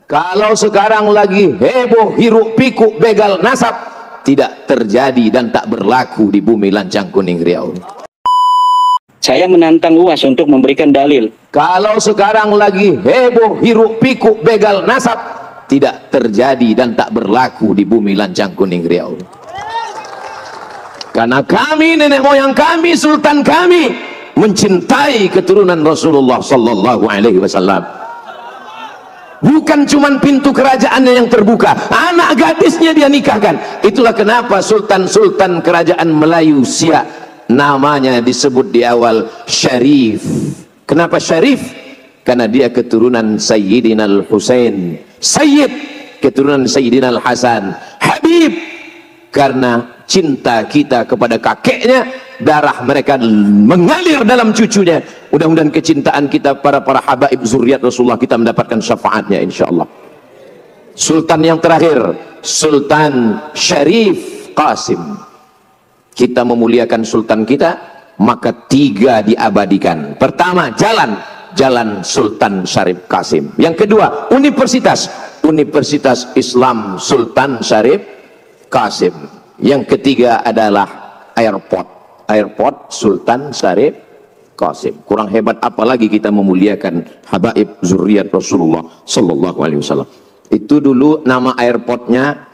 Kalau sekarang lagi heboh hiruk pikuk begal nasab, tidak terjadi dan tak berlaku di bumi Lancang Kuning Riau. Saya menantang UAS untuk memberikan dalil. Kalau sekarang lagi heboh hiruk pikuk begal nasab, tidak terjadi dan tak berlaku di bumi Lancang Kuning Riau. Karena kami, nenek moyang kami, sultan kami mencintai keturunan Rasulullah sallallahu alaihi wasallam. Bukan cuman pintu kerajaannya yang terbuka, anak gadisnya dia nikahkan. Itulah kenapa sultan-sultan kerajaan Melayu Siak namanya disebut di awal Syarif. Kenapa Syarif? Karena dia keturunan Sayyidina Al-Husain, Sayyid keturunan Sayyidina Al-Hasan, Habib karena cinta kita kepada kakeknya, darah mereka mengalir dalam cucunya. Mudah-mudahan kecintaan kita para habaib zuriat Rasulullah kita mendapatkan syafaatnya insyaallah. Sultan yang terakhir, Sultan Syarif Qasim. Kita memuliakan sultan kita, maka 3 diabadikan. Pertama, jalan Sultan Syarif Qasim. Yang kedua, Universitas Islam Sultan Syarif Qasim. Yang ketiga adalah airport Sultan Syarif Qasim. Kurang hebat apalagi kita memuliakan habaib zuriat Rasulullah sallallahu alaihi wasallam. Itu dulu nama airportnya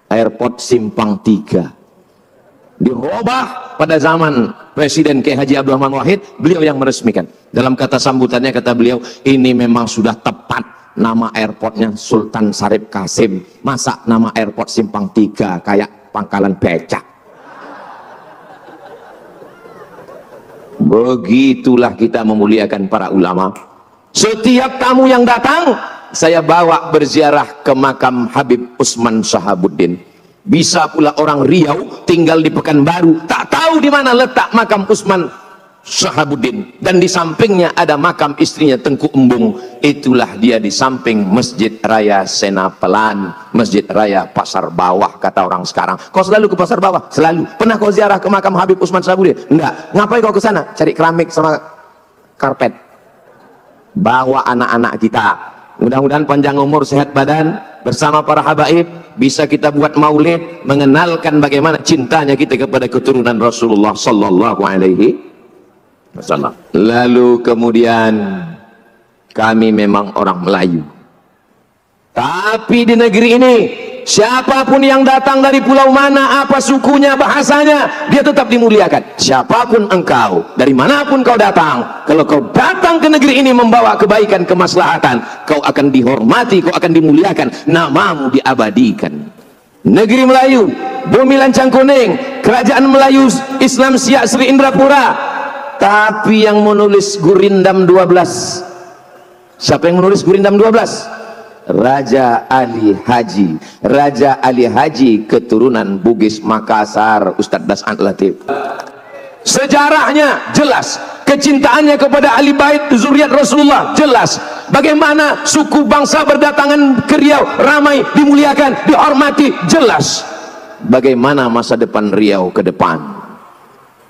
Airport Simpang 3. Dirubah pada zaman Presiden K. Haji Abdul Rahman Wahid, beliau yang meresmikan. Dalam kata sambutannya kata beliau, ini memang sudah tepat nama airportnya Sultan Syarif Qasim. Masa nama airport Simpang 3 kayak pangkalan becak? Begitulah kita memuliakan para ulama. Setiap tamu yang datang, saya bawa berziarah ke makam Habib Usman Shahabuddin. Bisa pula orang Riau tinggal di Pekanbaru, tak tahu di mana letak makam Usman Shahabuddin, dan di sampingnya ada makam istrinya Tengku Embung. Itulah dia di samping Masjid Raya Senapelan, Masjid Raya Pasar Bawah kata orang sekarang. Kau selalu ke Pasar Bawah? Selalu. Pernah kau ziarah ke makam Habib Usman Shahabuddin? Enggak. Ngapain kau ke sana? Cari keramik sama karpet. Bawa anak-anak kita. Mudah-mudahan panjang umur, sehat badan, bersama para habaib bisa kita buat maulid mengenalkan bagaimana cintanya kita kepada keturunan Rasulullah sallallahu alaihi wasallam. Lalu kemudian kami memang orang Melayu, tapi di negeri ini siapapun yang datang dari pulau mana, apa sukunya, bahasanya, dia tetap dimuliakan. Siapapun engkau, dari manapun kau datang, kalau kau datang ke negeri ini membawa kebaikan, kemaslahatan, kau akan dihormati, kau akan dimuliakan, namamu diabadikan. Negeri Melayu, bumi Lancang Kuning, kerajaan Melayu Islam Siak Sri Indrapura. Tapi yang menulis Gurindam 12, siapa yang menulis Gurindam 12? Raja Ali Haji. Raja Ali Haji keturunan Bugis Makassar, Ustadz Das'an Latif. Sejarahnya jelas, kecintaannya kepada ahli bait zuriat Rasulullah jelas. Bagaimana suku bangsa berdatangan ke Riau, ramai, dimuliakan, dihormati, jelas. Bagaimana masa depan Riau ke depan?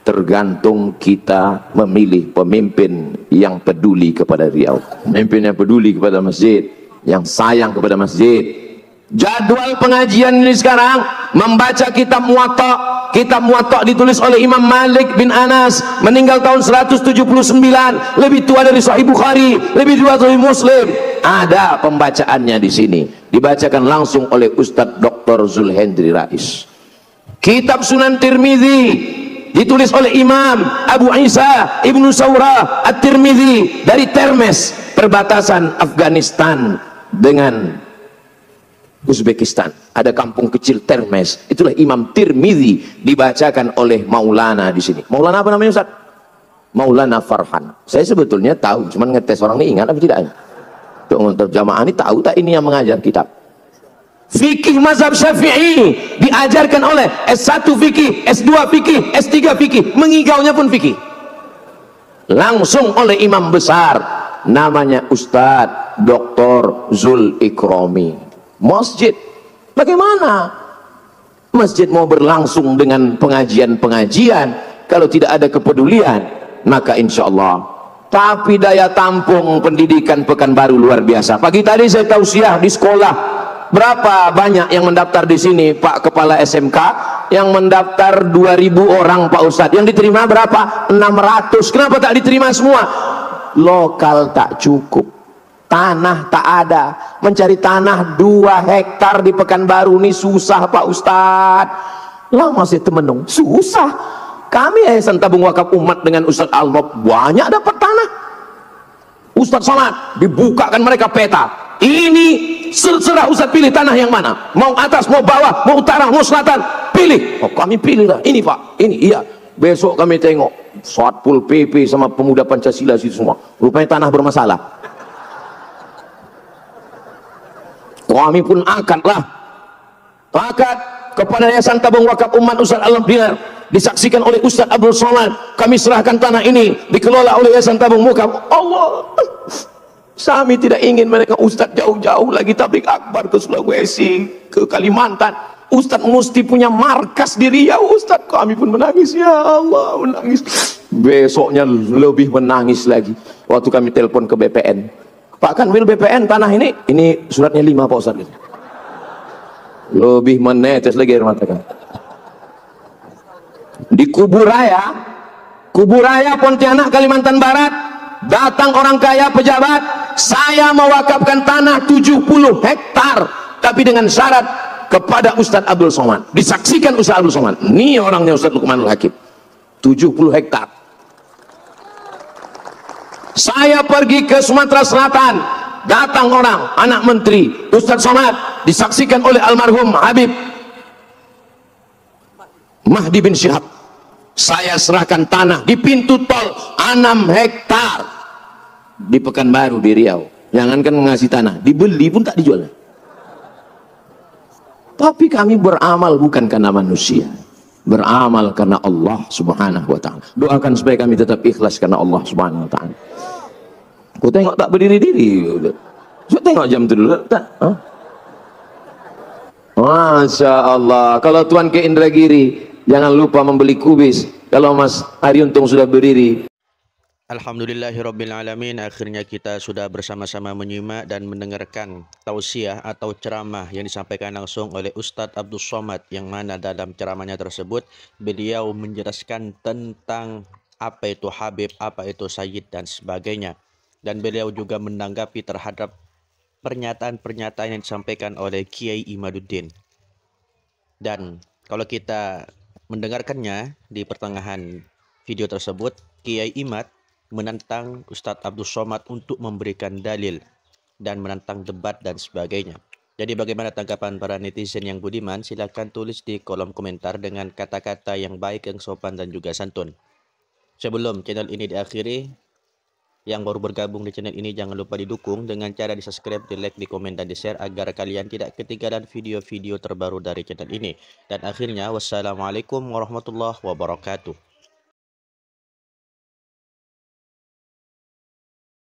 Tergantung kita memilih pemimpin yang peduli kepada Riau, pemimpin yang peduli kepada masjid, yang sayang kepada masjid. Jadwal pengajian ini sekarang membaca kitab Muwatta. Kitab Muwatta ditulis oleh Imam Malik bin Anas, meninggal tahun 179, lebih tua dari Sahih Bukhari, lebih tua dari Muslim. Ada pembacaannya di sini, dibacakan langsung oleh Ustadz Dr. Zulhendri Rais. Kitab Sunan Tirmidzi ditulis oleh Imam Abu Isa Ibnu Saurah At-Tirmidzi dari Termes, perbatasan Afghanistan dengan Uzbekistan. Ada kampung kecil Termes, itulah Imam Tirmidzi, dibacakan oleh Maulana di sini. Maulana apa namanya Ustaz? Maulana Farhan. Saya sebetulnya tahu, cuman ngetes orang ini ingat apa tidak? Untuk jamaah ini tahu tak ini yang mengajar kitab? Fikih mazhab Syafi'i diajarkan oleh S1 fikih, S2 fikih, S3 fikih, mengigaunya pun fikih. Langsung oleh imam besar namanya Ustadz Dr. Zul Ikrami. Masjid, bagaimana masjid mau berlangsung dengan pengajian-pengajian kalau tidak ada kepedulian? Maka insya Allah tapi daya tampung pendidikan Pekanbaru luar biasa. Pagi tadi saya tausiah di sekolah, berapa banyak yang mendaftar di sini Pak Kepala SMK? Yang mendaftar 2.000 orang Pak Ustadz, yang diterima berapa? 600. Kenapa tak diterima semua? Lokal tak cukup, tanah tak ada. Mencari tanah 2 hektar di Pekanbaru ini susah Pak Ustadz. Lama saya temenung, susah. Kami Yayasan Tabung Wakaf Umat dengan Ustadz Alnob banyak dapat tanah. Ustadz Somad dibukakan mereka peta, ini serah Ustadz pilih tanah yang mana, mau atas, mau bawah, mau utara, mau selatan, pilih. Oh, kami pilih lah, ini Pak, ini iya. Besok kami tengok Satpol PP sama pemuda Pancasila situ semua, rupanya tanah bermasalah. Kami pun akad kepada Yayasan Tabung Wakaf Umat Ustadz Alam Dinar, disaksikan oleh Ustadz Abdul Somad, kami serahkan tanah ini dikelola oleh Yayasan Tabung Wakaf. Allah, kami tidak ingin mereka Ustadz jauh-jauh lagi tablik akbar ke Sulawesi, ke Kalimantan. Ustadz mesti punya markas di Riau. Ustadz, kami pun menangis, ya Allah, menangis. Besoknya lebih menangis lagi waktu kami telepon ke BPN. Pak Kanwil BPN, tanah ini suratnya 5 Pak Ustadz. Lebih menetes lagi air mata kan. Di Kuburaya Pontianak Kalimantan Barat, datang orang kaya pejabat, saya mewakafkan tanah 70 hektar tapi dengan syarat kepada Ustadz Abdul Somad. Disaksikan Ustadz Abdul Somad, ini orangnya Ustadz Lukmanul Hakim. 70 hektar. Saya pergi ke Sumatera Selatan, datang orang, anak menteri Ustadz Somad, disaksikan oleh almarhum Habib Mahdi bin Syihab. Saya serahkan tanah di pintu tol 6 hektar di Pekanbaru di Riau. Jangankan mengasih tanah, dibeli pun tak dijual. Tapi kami beramal bukan karena manusia, beramal karena Allah Subhanahu wa ta'ala. Doakan supaya kami tetap ikhlas karena Allah Subhanahu wa ta'ala. Kau tengok tak berdiri-diri, saya tengok jam itu dulu tak? Masya Allah. Kalau Tuan ke Indragiri, jangan lupa membeli kubis. Kalau Mas Ariuntung sudah berdiri. Alhamdulillahirrabbilalamin. Akhirnya kita sudah bersama-sama menyimak dan mendengarkan tausiah atau ceramah yang disampaikan langsung oleh Ustadz Abdul Somad, yang mana dalam ceramahnya tersebut beliau menjelaskan tentang apa itu Habib, apa itu Sayyid dan sebagainya. Dan beliau juga menanggapi terhadap pernyataan-pernyataan yang disampaikan oleh Kiai Imaduddin. Dan kalau kita mendengarkannya di pertengahan video tersebut, Kiai Imad menantang Ustadz Abdul Somad untuk memberikan dalil dan menantang debat dan sebagainya. Jadi bagaimana tanggapan para netizen yang budiman? Silakan tulis di kolom komentar dengan kata-kata yang baik, yang sopan dan juga santun. Sebelum channel ini diakhiri, yang baru bergabung di channel ini jangan lupa didukung dengan cara di subscribe, di like, di komen dan di share agar kalian tidak ketinggalan video-video terbaru dari channel ini. Dan akhirnya wassalamualaikum warahmatullahi wabarakatuh.